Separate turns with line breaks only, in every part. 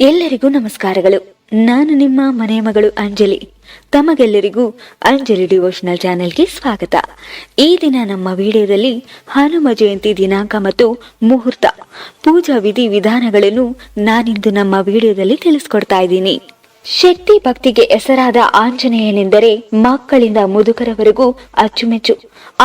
ಎಲ್ಲರಿಗೂ ನಮಸ್ಕಾರಗಳು. ನಾನು ನಿಮ್ಮ ಮನೆ ಮಗಳು ಅಂಜಲಿ. ತಮಗೆಲ್ಲರಿಗೂ ಅಂಜಲಿ ಡಿವೋಷನಲ್ ಚಾನೆಲ್ಗೆ ಸ್ವಾಗತ. ಈ ದಿನ ನಮ್ಮ ವಿಡಿಯೋದಲ್ಲಿ ಹನುಮ ಜಯಂತಿ ದಿನಾಂಕ ಮತ್ತು ಮುಹೂರ್ತ, ಪೂಜಾ ವಿಧಿ ವಿಧಾನಗಳನ್ನು ನಾನಿಂದು ನಮ್ಮ ವಿಡಿಯೋದಲ್ಲಿ ತಿಳಿಸ್ಕೊಡ್ತಾ ಇದ್ದೀನಿ. ಶಕ್ತಿ ಭಕ್ತಿಗೆ ಹೆಸರಾದ ಆಂಜನೇಯನೆಂದರೆ ಮಕ್ಕಳಿಂದ ಮುದುಕರವರೆಗೂ ಅಚ್ಚುಮೆಚ್ಚು.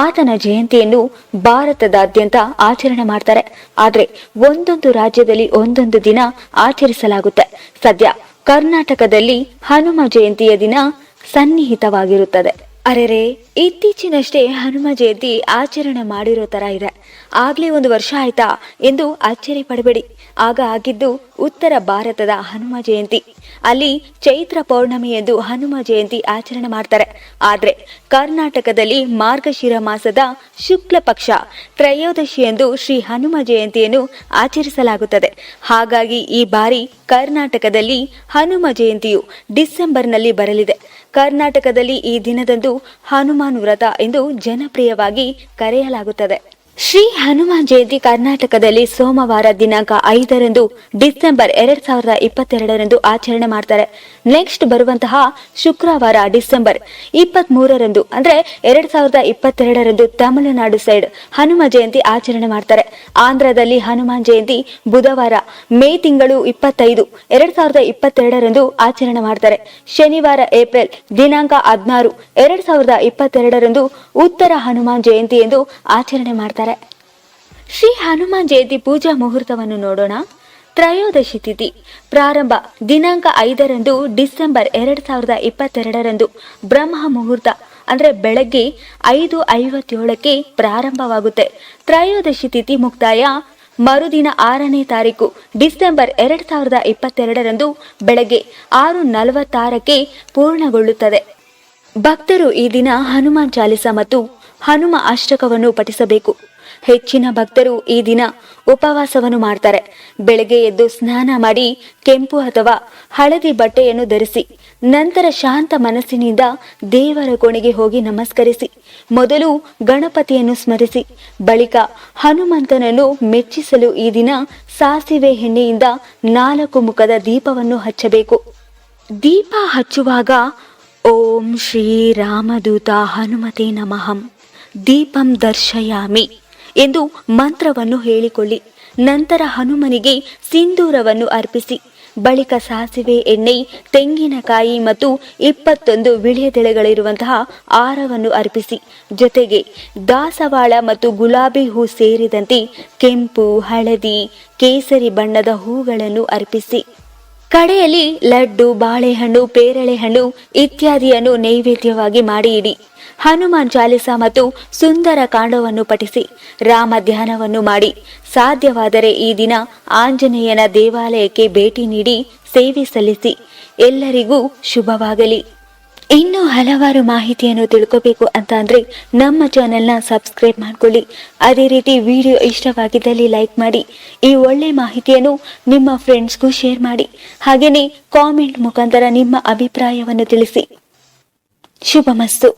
ಆತನ ಜಯಂತಿಯನ್ನು ಭಾರತದಾದ್ಯಂತ ಆಚರಣೆ ಮಾಡ್ತಾರೆ. ಆದ್ರೆ ಒಂದೊಂದು ರಾಜ್ಯದಲ್ಲಿ ಒಂದೊಂದು ದಿನ ಆಚರಿಸಲಾಗುತ್ತೆ. ಸದ್ಯ ಕರ್ನಾಟಕದಲ್ಲಿ ಹನುಮ ಜಯಂತಿಯ ದಿನ ಸನ್ನಿಹಿತವಾಗಿರುತ್ತದೆ. ಅರೆರೆ, ಇತ್ತೀಚಿನಷ್ಟೇ ಹನುಮ ಜಯಂತಿ ಆಚರಣೆ ಮಾಡಿರೋ ತರ ಇದೆ. ಆಗ್ಲೇ 1 ವರ್ಷ ಆಯ್ತಾ ಎಂದು ಅಚ್ಚರಿ ಪಡಬೇಡಿ. ಆಗ ಆಗಿದ್ದು ಉತ್ತರ ಭಾರತದ ಹನುಮ ಜಯಂತಿ. ಅಲ್ಲಿ ಚೈತ್ರ ಪೌರ್ಣಮಿ ಎಂದು ಹನುಮ ಜಯಂತಿ ಆಚರಣೆ ಮಾಡ್ತಾರೆ. ಆದ್ರೆ ಕರ್ನಾಟಕದಲ್ಲಿ ಮಾರ್ಗಶಿರ ಮಾಸದ ಶುಕ್ಲ ಪಕ್ಷ ತ್ರಯೋದಶಿ ಎಂದು ಶ್ರೀ ಹನುಮ ಜಯಂತಿಯನ್ನು ಆಚರಿಸಲಾಗುತ್ತದೆ. ಹಾಗಾಗಿ ಈ ಬಾರಿ ಕರ್ನಾಟಕದಲ್ಲಿ ಹನುಮ ಜಯಂತಿಯು ಡಿಸೆಂಬರ್ನಲ್ಲಿ ಬರಲಿದೆ. ಕರ್ನಾಟಕದಲ್ಲಿ ಈ ದಿನದಂದು ಹನುಮಾನ್ ವ್ರತ ಎಂದು ಜನಪ್ರಿಯವಾಗಿ ಕರೆಯಲಾಗುತ್ತದೆ. ಶ್ರೀ ಹನುಮಾನ್ ಜಯಂತಿ ಕರ್ನಾಟಕದಲ್ಲಿ ಸೋಮವಾರ ದಿನಾಂಕ 5 ಡಿಸೆಂಬರ್ 2022 ಆಚರಣೆ ಮಾಡ್ತಾರೆ. ನೆಕ್ಸ್ಟ್ ಬರುವಂತಹ ಶುಕ್ರವಾರ ಡಿಸೆಂಬರ್ 23 ಅಂದ್ರೆ 2022 ತಮಿಳುನಾಡು ಸೈಡ್ ಹನುಮ ಜಯಂತಿ ಆಚರಣೆ ಮಾಡ್ತಾರೆ. ಆಂಧ್ರದಲ್ಲಿ ಹನುಮಾನ್ ಜಯಂತಿ ಬುಧವಾರ ಮೇ ತಿಂಗಳು 25 2022 ಆಚರಣೆ ಮಾಡ್ತಾರೆ. ಶನಿವಾರ ಏಪ್ರಿಲ್ ದಿನಾಂಕ 16 2022 ಉತ್ತರ ಹನುಮಾನ್ ಜಯಂತಿ ಎಂದು ಆಚರಣೆ ಮಾಡ್ತಾರೆ. ಶ್ರೀ ಹನುಮಾನ್ ಜಯಂತಿ ಪೂಜಾ ಮುಹೂರ್ತವನ್ನು ನೋಡೋಣ. ತ್ರಯೋದಶಿ ತಿಥಿ ಪ್ರಾರಂಭ ದಿನಾಂಕ 5 ಡಿಸೆಂಬರ್ 2022 ಬ್ರಹ್ಮ ಮುಹೂರ್ತ ಅಂದ್ರೆ ಬೆಳಗ್ಗೆ 5:57ಕ್ಕೆ ಪ್ರಾರಂಭವಾಗುತ್ತೆ. ತ್ರಯೋದಶಿ ತಿಥಿ ಮುಕ್ತಾಯ ಮರುದಿನ 6ನೇ ತಾರೀಕು ಡಿಸೆಂಬರ್ 2022 ಬೆಳಗ್ಗೆ 6:46ಕ್ಕೆ ಪೂರ್ಣಗೊಳ್ಳುತ್ತದೆ. ಭಕ್ತರು ಈ ದಿನ ಹನುಮಾನ್ ಚಾಲಿಸ ಮತ್ತು ಹನುಮ ಅಷ್ಟಕವನ್ನು ಪಠಿಸಬೇಕು. ಹೆಚ್ಚಿನ ಭಕ್ತರು ಈ ದಿನ ಉಪವಾಸವನ್ನು ಮಾಡ್ತಾರೆ. ಬೆಳಗ್ಗೆ ಎದ್ದು ಸ್ನಾನ ಮಾಡಿ ಕೆಂಪು ಅಥವಾ ಹಳದಿ ಬಟ್ಟೆಯನ್ನು ಧರಿಸಿ ನಂತರ ಶಾಂತ ಮನಸ್ಸಿನಿಂದ ದೇವರ ಕೋಣೆಗೆ ಹೋಗಿ ನಮಸ್ಕರಿಸಿ ಮೊದಲು ಗಣಪತಿಯನ್ನು ಸ್ಮರಿಸಿ ಬಳಿಕ ಹನುಮಂತನನ್ನು ಮೆಚ್ಚಿಸಲು ಈ ದಿನ ಸಾಸಿವೆ ಎಣ್ಣೆಯಿಂದ 4 ಮುಖದ ದೀಪವನ್ನು ಹಚ್ಚಬೇಕು. ದೀಪ ಹಚ್ಚುವಾಗ ಓಂ ಶ್ರೀ ರಾಮದೂತ ಹನುಮತೆ ನಮಃ ದೀಪಂ ದರ್ಶಯಾಮಿ ಎಂದು ಮಂತ್ರವನ್ನು ಹೇಳಿಕೊಳ್ಳಿ. ನಂತರ ಹನುಮನಿಗೆ ಸಿಂಧೂರವನ್ನು ಅರ್ಪಿಸಿ ಬಳಿಕ ಸಾಸಿವೆ ಎಣ್ಣೆ, ತೆಂಗಿನಕಾಯಿ ಮತ್ತು 21 ವಿಳೆದೆಳೆಗಳಿರುವಂತಹ ಹಾರವನ್ನು ಅರ್ಪಿಸಿ ಜೊತೆಗೆ ದಾಸವಾಳ ಮತ್ತು ಗುಲಾಬಿ ಹೂ ಸೇರಿದಂತೆ ಕೆಂಪು, ಹಳದಿ, ಕೇಸರಿ ಬಣ್ಣದ ಹೂಗಳನ್ನು ಅರ್ಪಿಸಿ ಕಡೆಯಲ್ಲಿ ಲಡ್ಡು, ಬಾಳೆಹಣ್ಣು, ಪೇರಳೆಹಣ್ಣು ಇತ್ಯಾದಿಯನ್ನು ನೈವೇದ್ಯವಾಗಿ ಮಾಡಿ ಇಡಿ. ಹನುಮಾನ್ ಚಾಲಿಸ ಮತ್ತು ಸುಂದರ ಕಾಂಡವನ್ನು ಪಠಿಸಿ ರಾಮ ಧ್ಯಾನವನ್ನು ಮಾಡಿ ಸಾಧ್ಯವಾದರೆ ಈ ದಿನ ಆಂಜನೇಯನ ದೇವಾಲಯಕ್ಕೆ ಭೇಟಿ ನೀಡಿ ಸೇವೆ ಸಲ್ಲಿಸಿ. ಎಲ್ಲರಿಗೂ ಶುಭವಾಗಲಿ. ಇನ್ನೂ ಹಲವಾರು ಮಾಹಿತಿಯನ್ನು ತಿಳ್ಕೋಬೇಕು ಅಂತ ಅಂದ್ರೆ ನಮ್ಮ ಚಾನೆಲ್ನ ಸಬ್ಸ್ಕ್ರೈಬ್ ಮಾಡ್ಕೊಳ್ಳಿ. ಅದೇ ರೀತಿ ವಿಡಿಯೋ ಇಷ್ಟವಾಗಿದ್ದಲ್ಲಿ ಲೈಕ್ ಮಾಡಿ. ಈ ಒಳ್ಳೆ ಮಾಹಿತಿಯನ್ನು ನಿಮ್ಮ ಫ್ರೆಂಡ್ಸ್ಗೂ ಶೇರ್ ಮಾಡಿ. ಹಾಗೆಯೇ ಕಾಮೆಂಟ್ ಮುಖಾಂತರ ನಿಮ್ಮ ಅಭಿಪ್ರಾಯವನ್ನು ತಿಳಿಸಿ. ಶುಭಮಸ್ತು.